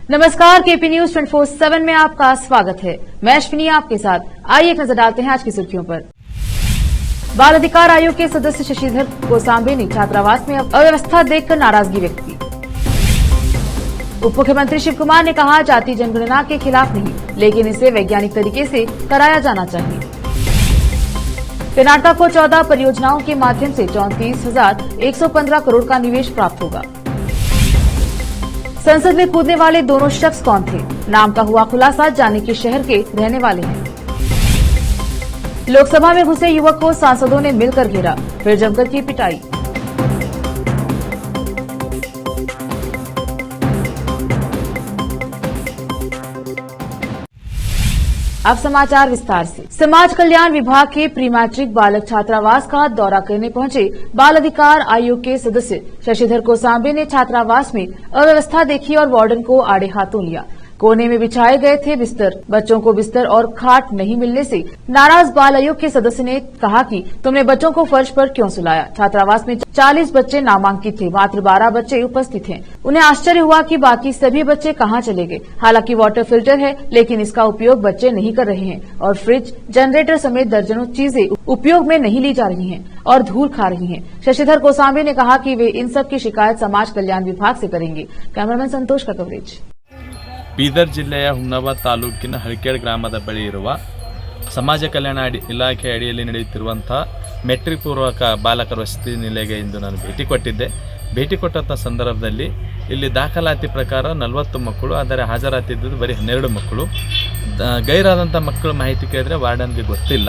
नमस्कार, KP news 24/7 में आपका स्वागत है। मैं अश्विनी आपके साथ। आइए एक नजर डालते हैं आज की सुर्खियों पर। बाल अधिकार आयोग के सदस्य शशिधर गोसांबे ने छात्रावास में अव्यवस्था देखकर नाराजगी व्यक्त की। उप मुख्यमंत्री शिव कुमार ने कहा, जाति जनगणना के खिलाफ नहीं, लेकिन इसे वैज्ञानिक तरीके से कराया जाना चाहिए। कर्नाटक को 14 परियोजनाओं के माध्यम से 34,115 करोड़ का निवेश प्राप्त होगा। संसद में कूदने वाले दोनों शख्स कौन थे? नाम का हुआ खुलासा, जाने के शहर के रहने वाले हैं। लोकसभा में घुसे युवक को सांसदों ने मिलकर घेरा, फिर जमकर की पिटाई। अब समाचार विस्तार से। समाज कल्याण विभाग के प्री मैट्रिक बालक छात्रावास का दौरा करने पहुंचे बाल अधिकार आयोग के सदस्य शशिधर गोसांबे ने छात्रावास में अव्यवस्था देखी और वार्डन को आड़े हाथों लिया। कोने में बिछाए गए थे बिस्तर। बच्चों को बिस्तर और खाट नहीं मिलने से नाराज बाल आयोग के सदस्य ने कहा कि तुमने बच्चों को फर्श पर क्यों सुलाया। छात्रावास में 40 बच्चे नामांकित थे, मात्र 12 बच्चे उपस्थित हैं। उन्हें आश्चर्य हुआ कि बाकी सभी बच्चे कहां चले गए। हालांकि वाटर फिल्टर है, लेकिन इसका उपयोग बच्चे नहीं कर रहे हैं और फ्रिज, जनरेटर समेत दर्जनों चीजें उपयोग में नहीं ली जा रही हैं और धूल खा रही हैं। शशिधर गोसांबे ने कहा कि वे इन सब की शिकायत समाज कल्याण विभाग से करेंगे। कैमरामैन संतोष का कवरेज। ಬೀದರ್ ಜಿಲ್ಲೆಯ ಹುಮ್ನಾಬಾದ್ ತಾಲೂಕಿನ ಹರಿಕೇಡ್ ಗ್ರಾಮದ ಬಳಿ ಇರುವ ಸಮಾಜ ಕಲ್ಯಾಣ ಇಲಾಖೆ ಅಡಿಯಲ್ಲಿ ನಡೆಯುತ್ತಿರುವಂತಹ ಮೆಟ್ರಿಕ್ ಪೂರ್ವಕ ಬಾಲಕರ ವಸತಿ ನಿಲಯಕ್ಕೆ ಇಂದು ನಾನು ಭೇಟಿ ಕೊಟ್ಟಂಥ ಸಂದರ್ಭದಲ್ಲಿ ಇಲ್ಲಿ ದಾಖಲಾತಿ ಪ್ರಕಾರ 40 ಮಕ್ಕಳು, ಆದರೆ ಹಾಜರಾತಿದ್ದು ಬರೀ 12 ಮಕ್ಕಳು. ಗೈರಾದಂಥ ಮಕ್ಕಳ ಮಾಹಿತಿ ಕೇಳಿದ್ರೆ ವಾರ್ಡನ್ಗೆ ಗೊತ್ತಿಲ್ಲ.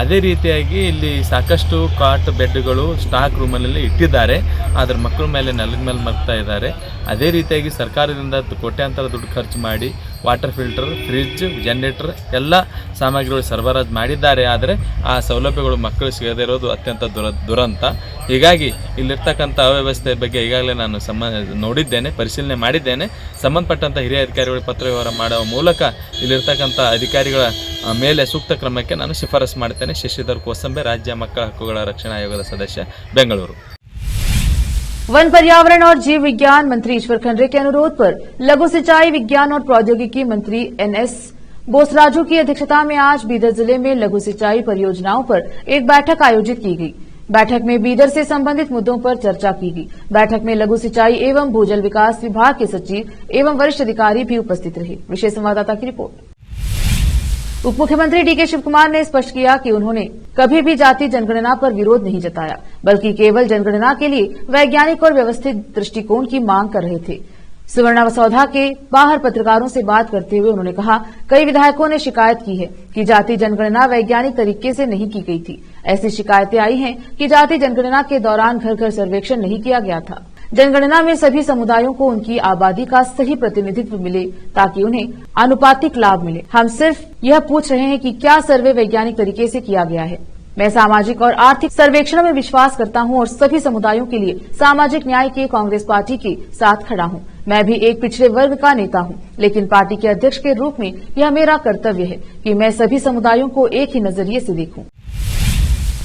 ಅದೇ ರೀತಿಯಾಗಿ ಇಲ್ಲಿ ಸಾಕಷ್ಟು ಕಾಟ್ ಬೆಡ್ಗಳು ಸ್ಟಾಕ್ ರೂಮಲ್ಲಿ ಇಟ್ಟಿದ್ದಾರೆ, ಆದರೆ ಮಕ್ಕಳ ಮೇಲೆ ನೆಲದ ಮೇಲೆ ಮರ್ತಾ ಇದ್ದಾರೆ. ಅದೇ ರೀತಿಯಾಗಿ ಸರ್ಕಾರದಿಂದ ಕೋಟ್ಯಾಂತರ ದುಡ್ಡು ಖರ್ಚು ಮಾಡಿ ವಾಟರ್ ಫಿಲ್ಟರ್, ಫ್ರಿಡ್ಜ್, ಜನರೇಟರ್ ಎಲ್ಲ ಸಾಮಗ್ರಿಗಳು ಸರಬರಾಜು ಮಾಡಿದ್ದಾರೆ. ಆದರೆ ಆ ಸೌಲಭ್ಯಗಳು ಮಕ್ಕಳು ಸಿಗದೇ ಇರೋದು ಅತ್ಯಂತ ದುರಂತ. ಹೀಗಾಗಿ ಇಲ್ಲಿರ್ತಕ್ಕಂಥ ಅವ್ಯವಸ್ಥೆ ಬಗ್ಗೆ ಈಗಾಗಲೇ ನಾನು ನೋಡಿದ್ದೇನೆ, ಪರಿಶೀಲನೆ ಮಾಡಿದ್ದೇನೆ. ಸಂಬಂಧಪಟ್ಟಂಥ ಹಿರಿಯ ಅಧಿಕಾರಿಗಳು ಪತ್ರ ವ್ಯವಹಾರ ಮಾಡುವ ಮೂಲಕ ಇಲ್ಲಿರ್ತಕ್ಕಂಥ ಅಧಿಕಾರಿಗಳ ಮೇಲೆ ಸೂಕ್ತ ಕ್ರಮಕ್ಕೆ ನಾನು ಶಿಫಾರಸು ಮಾಡ್ತೇನೆ. ಶಶಿಧರ್ गोसांबे, राज्य मಕ್ಕಳ ಹಕ್ಕುಗಳ ರಕ್ಷಣಾ ಆಯೋಗದ ಸದಸ್ಯ, ಬೆಂಗಳೂರು। वन पर्यावरण और जीव विज्ञान मंत्री ईश्वर खंडरे के अनुरोध पर लघु सिंचाई विज्ञान और प्रौद्योगिकी मंत्री NS बोसराजू की अध्यक्षता में आज बीदर जिले में लघु सिंचाई परियोजनाओं पर एक बैठक आयोजित की गई। बैठक में बीदर से संबंधित मुद्दों पर चर्चा की गई। बैठक में लघु सिंचाई एवं भूजल विकास विभाग के सचिव एवं वरिष्ठ अधिकारी भी उपस्थित रहे। विशेष संवाददाता की रिपोर्ट। उप मुख्यमंत्री डीके शिव कुमार ने स्पष्ट किया कि उन्होंने कभी भी जाति जनगणना पर विरोध नहीं जताया, बल्कि केवल जनगणना के लिए वैज्ञानिक और व्यवस्थित दृष्टिकोण की मांग कर रहे थे। सुवर्णसौधा के बाहर पत्रकारों से बात करते हुए उन्होंने कहा, कई विधायकों ने शिकायत की है कि जाति जनगणना वैज्ञानिक तरीके से नहीं की गई थी। ऐसी शिकायतें आई हैं कि जाति जनगणना के दौरान घर घर सर्वेक्षण नहीं किया गया था। जनगणना में सभी समुदायों को उनकी आबादी का सही प्रतिनिधित्व मिले ताकि उन्हें आनुपातिक लाभ मिले। हम सिर्फ यह पूछ रहे हैं कि क्या सर्वे वैज्ञानिक तरीके से किया गया है। मैं सामाजिक और आर्थिक सर्वेक्षणों में विश्वास करता हूं और सभी समुदायों के लिए सामाजिक न्याय के कांग्रेस पार्टी के साथ खड़ा हूं। मैं भी एक पिछड़े वर्ग का नेता हूं, लेकिन पार्टी के अध्यक्ष के रूप में यह मेरा कर्तव्य है कि मैं सभी समुदायों को एक ही नजरिए से देखूं।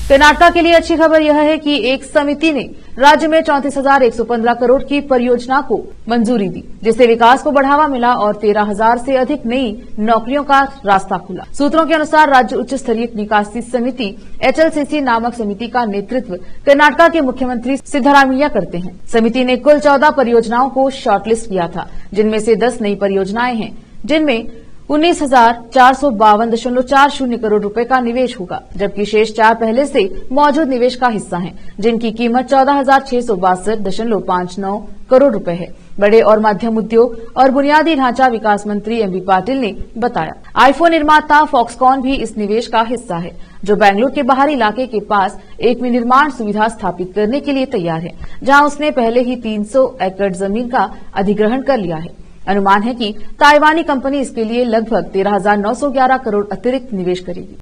कर्नाटक के लिए अच्छी खबर यह है कि एक समिति ने राज्य में 34,115 करोड़ की परियोजना को मंजूरी दी, जिससे विकास को बढ़ावा मिला और 13,000 से अधिक नई नौकरियों का रास्ता खुला। सूत्रों के अनुसार राज्य उच्च स्तरीय निकासी समिति HLCC नामक समिति का नेतृत्व कर्नाटक के मुख्यमंत्री सिद्धरामैया करते हैं। समिति ने कुल 14 परियोजनाओं को शॉर्टलिस्ट किया था, जिनमें से 10 नई परियोजनाएं हैं, जिनमें 19,452.40 करोड़ रुपए का निवेश होगा, जबकि शेष 4 पहले से मौजूद निवेश का हिस्सा हैं, जिनकी कीमत 14,662.59 करोड़ रुपए है। बड़े और मध्यम उद्योग और बुनियादी ढांचा विकास मंत्री MB पाटिल ने बताया, आईफोन निर्माता फॉक्सकॉन भी इस निवेश का हिस्सा है, जो बेंगलुरु के बाहरी इलाके के पास एक विनिर्माण सुविधा स्थापित करने के लिए तैयार है, जहां उसने पहले ही 300 एकड़ जमीन का अधिग्रहण कर लिया है। अनुमान है कि ताइवानी कंपनी इसके लिए लगभग 13,911 करोड़ अतिरिक्त निवेश करेगी।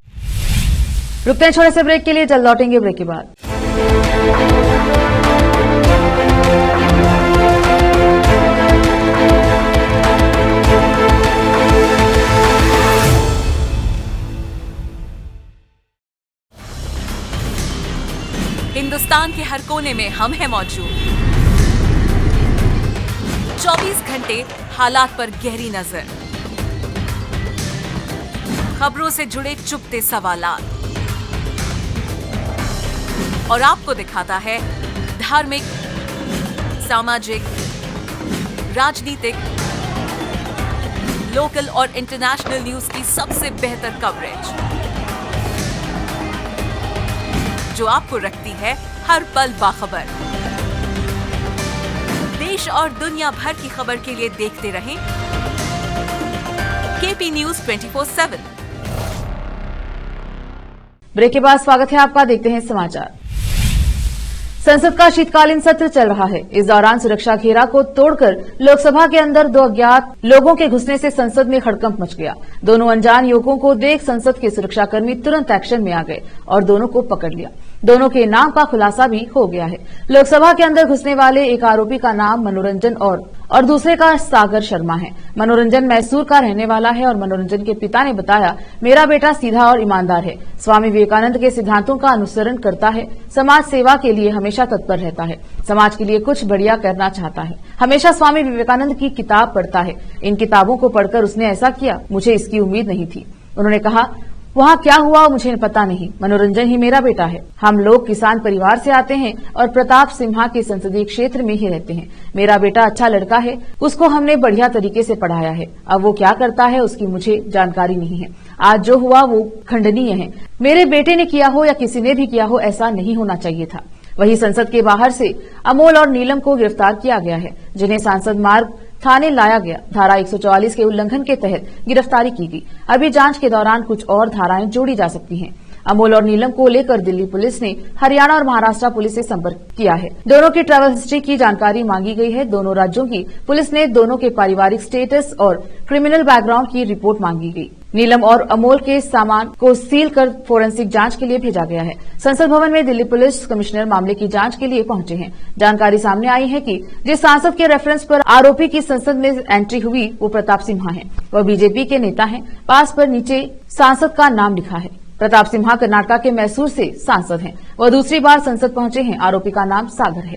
रुकते हैं छोटे से ब्रेक के लिए, जल्द लौटेंगे ब्रेक के बाद। हिंदुस्तान के हर कोने में हम हैं मौजूद। 24 घंटे हालात पर गहरी नजर, खबरों से जुड़े चुपते सवालात, और आपको दिखाता है धार्मिक, सामाजिक, राजनीतिक, लोकल और इंटरनेशनल न्यूज की सबसे बेहतर कवरेज, जो आपको रखती है हर पल बाखबर। देश और दुनिया भर की खबर के लिए देखते रहें केपी न्यूज 24/7। ब्रेक के बाद स्वागत है आपका, देखते हैं समाचार। संसद का शीतकालीन सत्र चल रहा है। इस दौरान सुरक्षा घेरा को तोड़कर लोकसभा के अंदर 2 अज्ञात लोगों के घुसने से संसद में हड़कंप मच गया। दोनों अनजान युवकों को देख संसद के सुरक्षाकर्मी तुरंत एक्शन में आ गए और दोनों को पकड़ लिया। दोनों के नाम का खुलासा भी हो गया है। लोकसभा के अंदर घुसने वाले एक आरोपी का नाम मनोरंजन और दूसरे का सागर शर्मा है। मनोरंजन मैसूर का रहने वाला है और मनोरंजन के पिता ने बताया, मेरा बेटा सीधा और ईमानदार है, स्वामी विवेकानंद के सिद्धांतों का अनुसरण करता है, समाज सेवा के लिए हमेशा तत्पर रहता है, समाज के लिए कुछ बढ़िया करना चाहता है, हमेशा स्वामी विवेकानंद की किताब पढ़ता है। इन किताबों को पढ़कर उसने ऐसा किया, मुझे इसकी उम्मीद नहीं थी। उन्होंने कहा, वहाँ क्या हुआ मुझे पता नहीं, मनोरंजन ही मेरा बेटा है। हम लोग किसान परिवार से आते हैं और प्रताप सिम्हा के संसदीय क्षेत्र में ही रहते हैं। मेरा बेटा अच्छा लड़का है, उसको हमने बढ़िया तरीके से पढ़ाया है। अब वो क्या करता है उसकी मुझे जानकारी नहीं है। आज जो हुआ वो खंडनीय है। मेरे बेटे ने किया हो या किसी ने भी किया हो, ऐसा नहीं होना चाहिए था। वहीं संसद के बाहर से अमोल और नीलम को गिरफ्तार किया गया है, जिन्हें सांसद मार्ग थाने लाया गया। धारा 144 के उल्लंघन के तहत गिरफ्तारी की गई। अभी जांच के दौरान कुछ और धाराएं जोड़ी जा सकती हैं। अमोल और नीलम को लेकर दिल्ली पुलिस ने हरियाणा और महाराष्ट्र पुलिस से संपर्क किया है। दोनों की ट्रैवल हिस्ट्री की जानकारी मांगी गई है। दोनों राज्यों की पुलिस ने दोनों के पारिवारिक स्टेटस और क्रिमिनल बैकग्राउंड की रिपोर्ट मांगी गई। नीलम और अमोल के सामान को सील कर फोरेंसिक जांच के लिए भेजा गया है। संसद भवन में दिल्ली पुलिस कमिश्नर मामले की जांच के लिए पहुंचे हैं। जानकारी सामने आई है कि जिस सांसद के रेफरेंस पर आरोपी की संसद में एंट्री हुई वो प्रताप सिम्हा है। वह बीजेपी के नेता हैं। पास पर नीचे सांसद का नाम लिखा है। प्रताप सिम्हा कर्नाटक के मैसूर से सांसद हैं। वह दूसरी बार संसद पहुंचे हैं। आरोपी का नाम सागर है।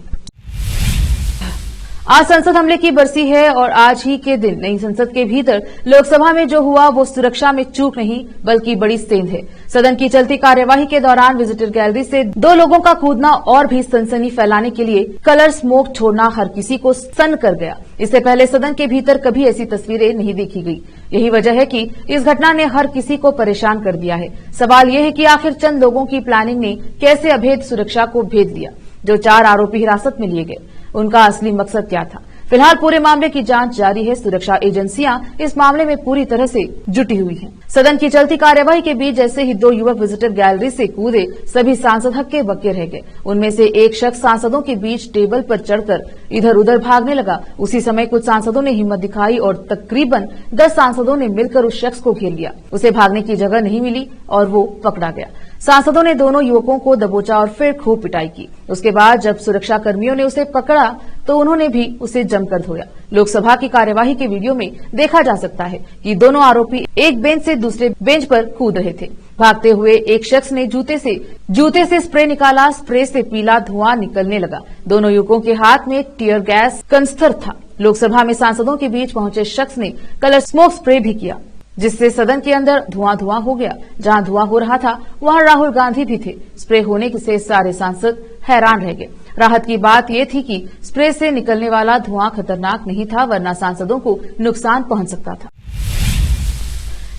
आज संसद हमले की बरसी है और आज ही के दिन नई संसद के भीतर लोकसभा में जो हुआ वो सुरक्षा में चूक नहीं बल्कि बड़ी सेंध है। सदन की चलती कार्यवाही के दौरान विजिटर गैलरी से 2 लोगों का कूदना और भी सनसनी फैलाने के लिए कलर स्मोक छोड़ना हर किसी को सन्न कर गया। इससे पहले सदन के भीतर कभी ऐसी तस्वीरें नहीं देखी गई। यही वजह है कि इस घटना ने हर किसी को परेशान कर दिया है। सवाल यह है कि आखिर चंद लोगों की प्लानिंग ने कैसे अभेद सुरक्षा को भेद दिया। जो 4 आरोपी हिरासत में लिए गए, उनका असली मकसद क्या था? फिलहाल पूरे मामले की जांच जारी है। सुरक्षा एजेंसियां इस मामले में पूरी तरह से जुटी हुई हैं। सदन की चलती कार्यवाही के बीच जैसे ही 2 युवक विजिटर गैलरी से कूदे, सभी सांसद हक्के बक्के रह गए। उनमें से एक शख्स सांसदों के बीच टेबल पर चढ़कर इधर उधर भागने लगा। उसी समय कुछ सांसदों ने हिम्मत दिखाई और तकरीबन 10 सांसदों ने मिलकर उस शख्स को घेर लिया। उसे भागने की जगह नहीं मिली और वो पकड़ा गया। सांसदों ने दोनों युवकों को दबोचा और फिर खूब पिटाई की। उसके बाद जब सुरक्षा कर्मियों ने उसे पकड़ा तो उन्होंने भी उसे जमकर धोया। लोकसभा की कार्यवाही के वीडियो में देखा जा सकता है कि दोनों आरोपी एक बेंच से दूसरे बेंच पर कूद रहे थे। भागते हुए एक शख्स ने जूते से स्प्रे निकाला। स्प्रे से पीला धुआं निकलने लगा। दोनों युवकों के हाथ में टीयर गैस कनस्तर था। लोकसभा में सांसदों के बीच पहुंचे शख्स ने कलर स्मोक स्प्रे भी किया, जिससे सदन के अंदर धुआं हो गया। जहां धुआं हो रहा था वहां राहुल गांधी भी थे। स्प्रे होने से सारे सांसद हैरान रह गए। राहत की बात यह थी कि स्प्रे से निकलने वाला धुआं खतरनाक नहीं था, वरना सांसदों को नुकसान पहुंच सकता था।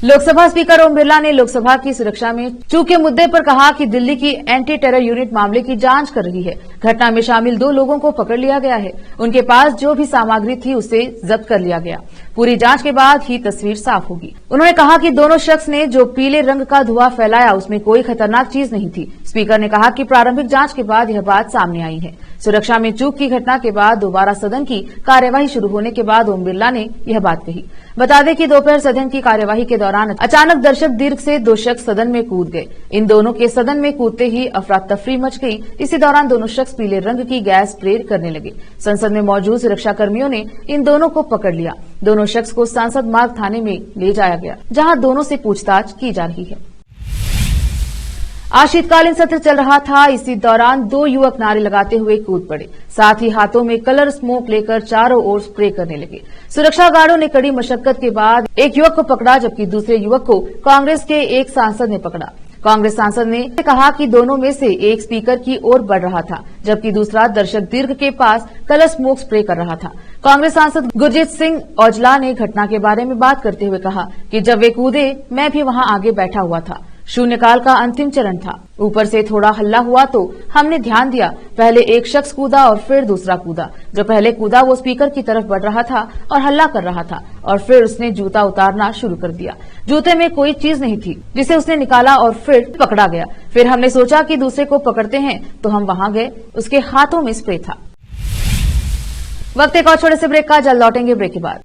लोकसभा स्पीकर ओम बिरला ने लोकसभा की सुरक्षा में चूक के मुद्दे पर कहा कि दिल्ली की एंटी टेरर यूनिट मामले की जांच कर रही है। घटना में शामिल 2 लोगों को पकड़ लिया गया है। उनके पास जो भी सामग्री थी उसे जब्त कर लिया गया। पूरी जांच के बाद ही तस्वीर साफ होगी। उन्होंने कहा कि दोनों शख्स ने जो पीले रंग का धुआं फैलाया उसमें कोई खतरनाक चीज नहीं थी। स्पीकर ने कहा कि प्रारंभिक जांच के बाद यह बात सामने आई है। सुरक्षा में चूक की घटना के बाद दोबारा सदन की कार्यवाही शुरू होने के बाद ओम बिरला ने यह बात कही। बता दें कि दोपहर सदन की कार्यवाही के दौरान अचानक दर्शक दीर्घ से 2 शख्स सदन में कूद गए। इन दोनों के सदन में कूदते ही अफरा तफरी मच गई। इसी दौरान दोनों शख्स पीले रंग की गैस स्प्रे करने लगे। संसद में मौजूद सुरक्षा कर्मियों ने इन दोनों को पकड़ लिया। दोनों शख्स को सांसद मार्ग थाने में ले जाया गया, जहां दोनों से पूछताछ की जा रही है। आज शीतकालीन सत्र चल रहा था। इसी दौरान 2 युवक नारे लगाते हुए कूद पड़े, साथ ही हाथों में कलर स्मोक लेकर चारों ओर स्प्रे करने लगे। सुरक्षा गार्डों ने कड़ी मशक्कत के बाद एक युवक को पकड़ा, जबकि दूसरे युवक को कांग्रेस के एक सांसद ने पकड़ा। कांग्रेस सांसद ने कहा कि दोनों में से एक स्पीकर की ओर बढ़ रहा था, जबकि दूसरा दर्शक दीर्घ के पास कलर स्मोक स्प्रे कर रहा था। कांग्रेस सांसद गुरजीत सिंह औजला ने घटना के बारे में बात करते हुए कहा कि जब वे कूदे, मैं भी वहां आगे बैठा हुआ था। शून्यकाल का अंतिम चरण था। ऊपर से थोड़ा हल्ला हुआ तो हमने ध्यान दिया। पहले एक शख्स कूदा और फिर दूसरा कूदा। जो पहले कूदा वो स्पीकर की तरफ बढ़ रहा था और हल्ला कर रहा था, और फिर उसने जूता उतारना शुरू कर दिया। जूते में कोई चीज नहीं थी जिसे उसने निकाला और फिर पकड़ा गया। फिर हमने सोचा कि दूसरे को पकड़ते हैं, तो हम वहां गए। उसके हाथों में स्प्रे था। वक्त एक और छोटे से ब्रेक का, जल्द लौटेंगे ब्रेक के बाद।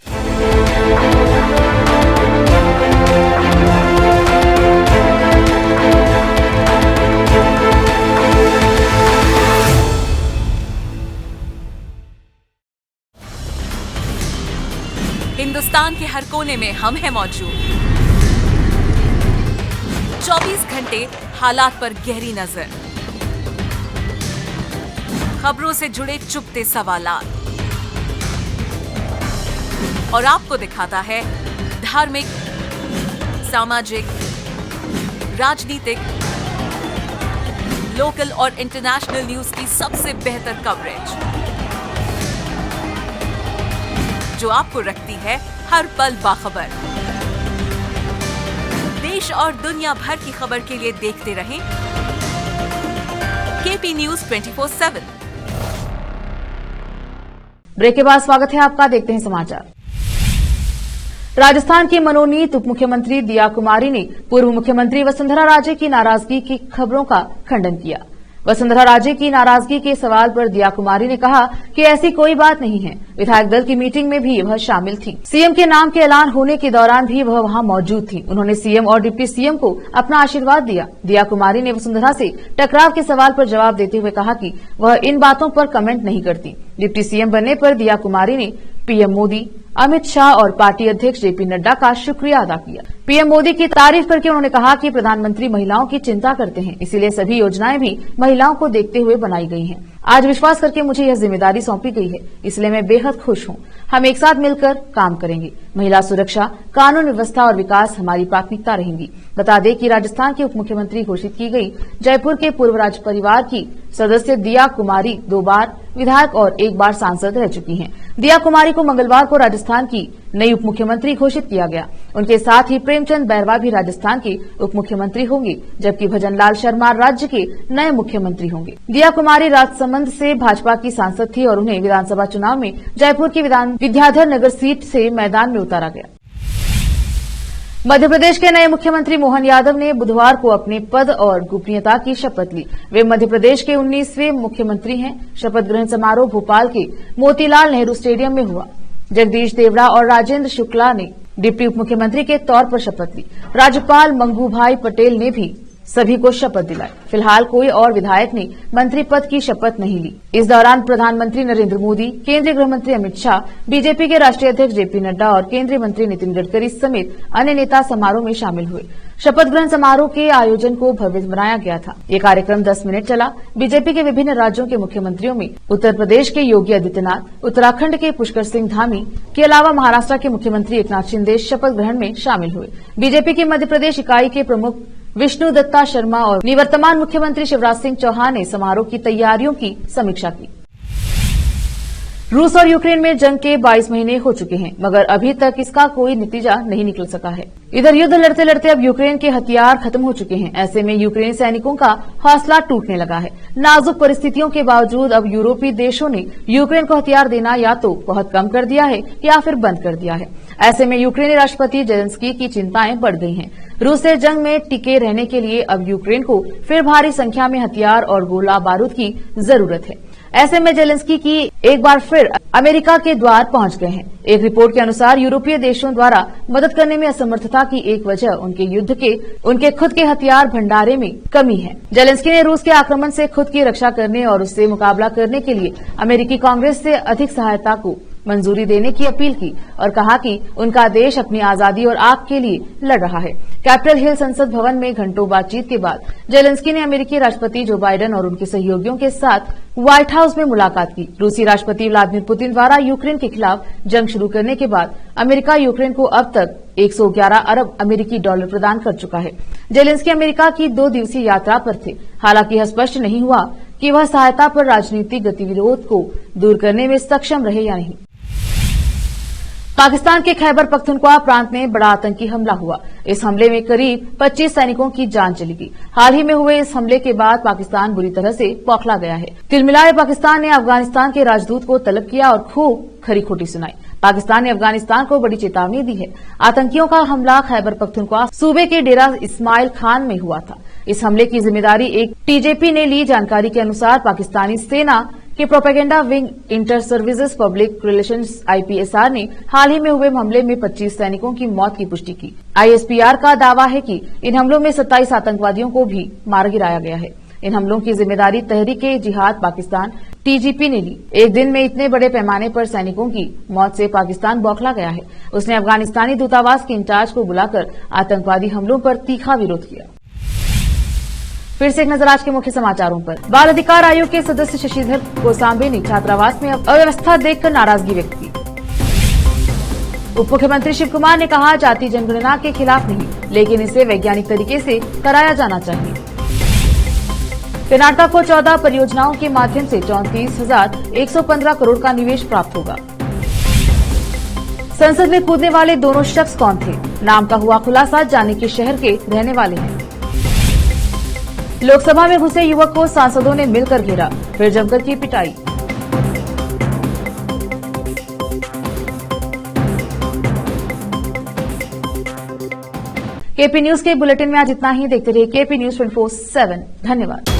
हिंदुस्तान के हर कोने में हम हैं मौजूद। 24 घंटे हालात पर गहरी नजर, खबरों से जुड़े चुभते सवालात, और आपको दिखाता है धार्मिक, सामाजिक, राजनीतिक, लोकल और इंटरनेशनल न्यूज की सबसे बेहतर कवरेज, जो आपको रखती है हर पल बाखबर। देश और दुनिया भर की खबर के लिए देखते रहें केपी न्यूज 24/7। ब्रेक के बाद स्वागत है आपका। देखते हैं समाचार। राजस्थान की मनोनीत उप मुख्यमंत्री दिया कुमारी ने पूर्व मुख्यमंत्री वसुंधरा राजे की नाराजगी की खबरों का खंडन किया। वसुंधरा राजे की नाराजगी के सवाल पर दिया कुमारी ने कहा कि ऐसी कोई बात नहीं है। विधायक दल की मीटिंग में भी वह शामिल थी। सीएम के नाम के ऐलान होने के दौरान भी वह वहां मौजूद थी। उन्होंने सीएम और डिप्टी सीएम को अपना आशीर्वाद दिया। दिया कुमारी ने वसुंधरा से टकराव के सवाल पर जवाब देते हुए कहा कि वह इन बातों पर कमेंट नहीं करती। डिप्टी सीएम बनने पर दिया कुमारी ने पीएम मोदी, अमित शाह और पार्टी अध्यक्ष जेपी नड्डा का शुक्रिया अदा किया। पीएम मोदी की तारीफ करके उन्होंने कहा कि प्रधानमंत्री महिलाओं की चिंता करते हैं, इसीलिए सभी योजनाएं भी महिलाओं को देखते हुए बनाई गई हैं। आज विश्वास करके मुझे यह जिम्मेदारी सौंपी गई है, इसलिए मैं बेहद खुश हूँ। हम एक साथ मिलकर काम करेंगे। महिला सुरक्षा, कानून व्यवस्था और विकास हमारी प्राथमिकता रहेंगी। बता दें कि राजस्थान की उप मुख्यमंत्री घोषित की गई जयपुर के पूर्व राज परिवार की सदस्य दिया कुमारी 2 बार विधायक और 1 बार सांसद रह चुकी हैं। दिया कुमारी को मंगलवार को राजस्थान की नई उप मुख्यमंत्री घोषित किया गया। उनके साथ ही प्रेमचंद बैरवा भी राजस्थान के उप मुख्यमंत्री होंगे, जबकि भजनलाल शर्मा राज्य के नए मुख्यमंत्री होंगे। दिया कुमारी राजसमंद से भाजपा की सांसद थी और उन्हें विधानसभा चुनाव में जयपुर की विद्याधर नगर सीट से मैदान में उतारा गया। मध्य प्रदेश के नए मुख्यमंत्री मोहन यादव ने बुधवार को अपने पद और गोपनीयता की शपथ ली। वे मध्य प्रदेश के 19वें मुख्यमंत्री हैं। शपथ ग्रहण समारोह भोपाल के मोतीलाल नेहरू स्टेडियम में हुआ। जगदीश देवड़ा और राजेंद्र शुक्ला ने डिप्टी उप मुख्यमंत्री के तौर पर शपथ ली। राज्यपाल मंगूभाई पटेल ने भी सभी को शपथ दिलाई। फिलहाल कोई और विधायक ने मंत्री पद की शपथ नहीं ली। इस दौरान प्रधानमंत्री नरेंद्र मोदी, केंद्रीय गृह मंत्री अमित शाह, बीजेपी के राष्ट्रीय अध्यक्ष जेपी नड्डा और केंद्रीय मंत्री नितिन गडकरी समेत अन्य नेता समारोह में शामिल हुए। शपथ ग्रहण समारोह के आयोजन को भव्य बनाया गया था। ये कार्यक्रम 10 मिनट चला। बीजेपी के विभिन्न राज्यों के मुख्यमंत्रियों में उत्तर प्रदेश के योगी आदित्यनाथ, उत्तराखंड के पुष्कर सिंह धामी के अलावा महाराष्ट्र के मुख्यमंत्री एकनाथ शिंदे शपथ ग्रहण में शामिल हुए। बीजेपी की मध्य प्रदेश इकाई के प्रमुख विष्णु दत्ता शर्मा और निवर्तमान मुख्यमंत्री शिवराज सिंह चौहान ने समारोह की तैयारियों की समीक्षा की। रूस और यूक्रेन में जंग के 22 महीने हो चुके हैं, मगर अभी तक इसका कोई नतीजा नहीं निकल सका है। इधर युद्ध लड़ते लड़ते अब यूक्रेन के हथियार खत्म हो चुके हैं। ऐसे में यूक्रेनी सैनिकों का हौसला टूटने लगा है। नाजुक परिस्थितियों के बावजूद अब यूरोपीय देशों ने यूक्रेन को हथियार देना या तो बहुत कम कर दिया है या फिर बंद कर दिया है। ऐसे में यूक्रेनी राष्ट्रपति जेलेंस्की की चिंताएं बढ़ गई हैं। रूस से जंग में टिके रहने के लिए अब यूक्रेन को फिर भारी संख्या में हथियार और गोला बारूद की जरूरत है। ऐसे में जेलेंस्की की एक बार फिर अमेरिका के द्वार पहुंच गए हैं। एक रिपोर्ट के अनुसार यूरोपीय देशों द्वारा मदद करने में असमर्थता की एक वजह उनके खुद के हथियार भंडारे में कमी है। जेलेंस्की ने रूस के आक्रमण से खुद की रक्षा करने और उससे मुकाबला करने के लिए अमेरिकी कांग्रेस से अधिक सहायता को मंजूरी देने की अपील की और कहा कि उनका देश अपनी आजादी और आग के लिए लड़ रहा है। कैपिटल हिल संसद भवन में घंटों बातचीत के बाद जेलेंस्की ने अमेरिकी राष्ट्रपति जो बाइडेन और उनके सहयोगियों के साथ व्हाइट हाउस में मुलाकात की। रूसी राष्ट्रपति व्लादिमीर पुतिन द्वारा यूक्रेन के खिलाफ जंग शुरू करने के बाद अमेरिका यूक्रेन को अब तक 111 अरब अमेरिकी डॉलर प्रदान कर चुका है। जेलेंस्की अमेरिका की 2 दिवसीय यात्रा पर थे। हालांकि यह स्पष्ट नहीं हुआ कि वह सहायता पर राजनीतिक गतिविरोध को दूर करने में सक्षम रहे या नहीं। पाकिस्तान के खैबर पख्तूनख्वा प्रांत में बड़ा आतंकी हमला हुआ। इस हमले में करीब 25 सैनिकों की जान चली गई। हाल ही में हुए इस हमले के बाद पाकिस्तान बुरी तरह से बौखला गया है। तिलमिलाए पाकिस्तान ने अफगानिस्तान के राजदूत को तलब किया और खूब खरी खोटी सुनाई। पाकिस्तान ने अफगानिस्तान को बड़ी चेतावनी दी है। आतंकियों का हमला खैबर पख्तूनख्वा सूबे के डेरा इस्माइल खान में हुआ था। इस हमले की जिम्मेदारी एक टीजेपी ने ली। जानकारी के अनुसार पाकिस्तानी सेना के propaganda wing inter services public relations IPSR ने हाल ही में हुए हमले में 25 सैनिकों की मौत की पुष्टि की। आईएसपीआर का दावा है कि इन हमलों में 27 आतंकवादियों को भी मार गिराया गया है। इन हमलों की जिम्मेदारी तहरीक-ए-जिहाद पाकिस्तान टीजीपी ने ली। एक दिन में इतने बड़े पैमाने पर सैनिकों की मौत से पाकिस्तान बौखला गया है। उसने अफगानिस्तानी दूतावास के इंचार्ज को बुलाकर आतंकवादी हमलों पर तीखा विरोध किया। फिर से एक नजर आज के मुख्य समाचारों पर। बाल अधिकार आयोग के सदस्य शशिधर गोसांबे ने छात्रावास में अव्यवस्था देखकर नाराजगी व्यक्त की। उप मुख्यमंत्री शिव कुमार ने कहा, जाति जनगणना के खिलाफ नहीं, लेकिन इसे वैज्ञानिक तरीके से कराया जाना चाहिए। कर्नाटक को 14 परियोजनाओं के माध्यम से 34,115 करोड़ का निवेश प्राप्त होगा। संसद में कूदने वाले दोनों शख्स कौन थे? नाम का हुआ खुलासा, जाने के शहर के रहने वाले हैं। लोकसभा में घुसे युवक को सांसदों ने मिलकर घेरा, फिर जमकर की पिटाई। केपी न्यूज के बुलेटिन में आज इतना ही। देखते रहिए केपी न्यूज 24/7। धन्यवाद।